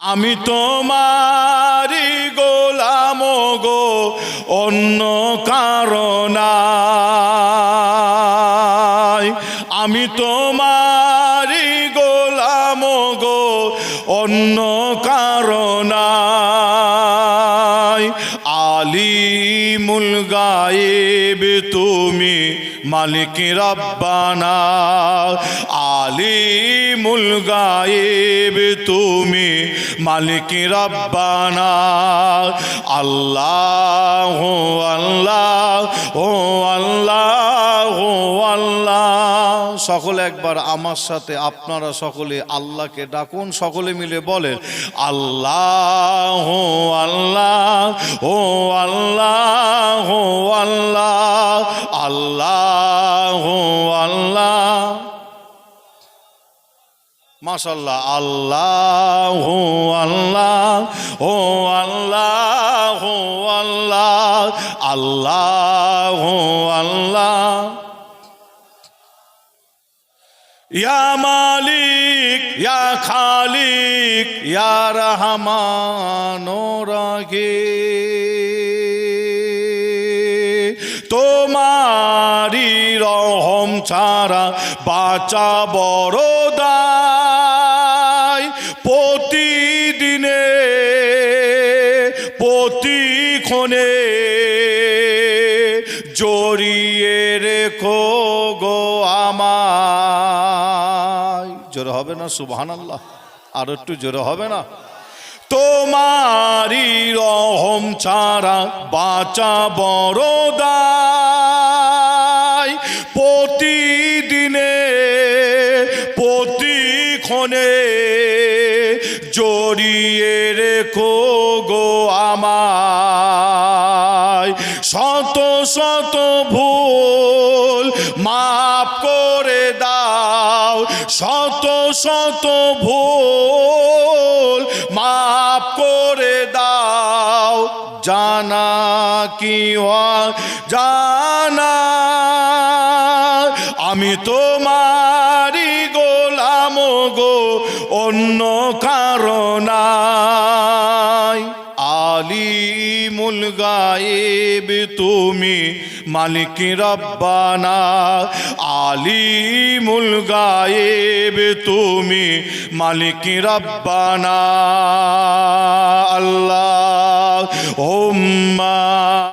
আমি তোমারি গোলাম গো অন্য কারণায়, আমি তোমারি গোলাম গো অন্য কারণায়। আলিমুল গায়েব তুমি মালিক রব্বানা, আলিমুল গায়েব তুমি মালিক রব্বানা। আল্লাহ আল্লাহ ও আল্লাহ আল্লাহ। সকলে একবার আমার সাথে আপনারা সকলে আল্লাহকে ডাকুন, সকলে মিলে বলেন আল্লাহ আল্লাহ ও আল্লাহ আল্লাহ আল্লাহ আল্লাহ। মাশাআল্লাহ। আল্লাহ আল্লাহ ও আল্লাহ আল্লাহ আল্লাহ আল্লাহ। ইয়া মালিক ইয়া খালিক ইয়া রহমান রহিম, তোমারি রহম ছাড়া বাঁচা বড় দায়। প্রতিদিনে প্রতিক্ষণে জড়িয়ে রেখো গো আমায়। জোরে হবে না সুবহানাল্লাহ? আর একটু জোরে হবে না? তোমারি রহম ছাড়া বাঁচা বড় দায়। প্রতিদিনে প্রতিক্ষণে জড়িয়ে রেখো গো আমায়। শত শত ভুল মাফ করে দাও, শত শত ভুল মাফ করে দাও। জানা কি জানা আমি তোমারি গোলাম গো অন্য কারণায়। আলিমুল গায়েব তুমি মালিক রব্বানা, আলিমুল গায়েব তুমি মালিক রব্বানা। আল্লাহ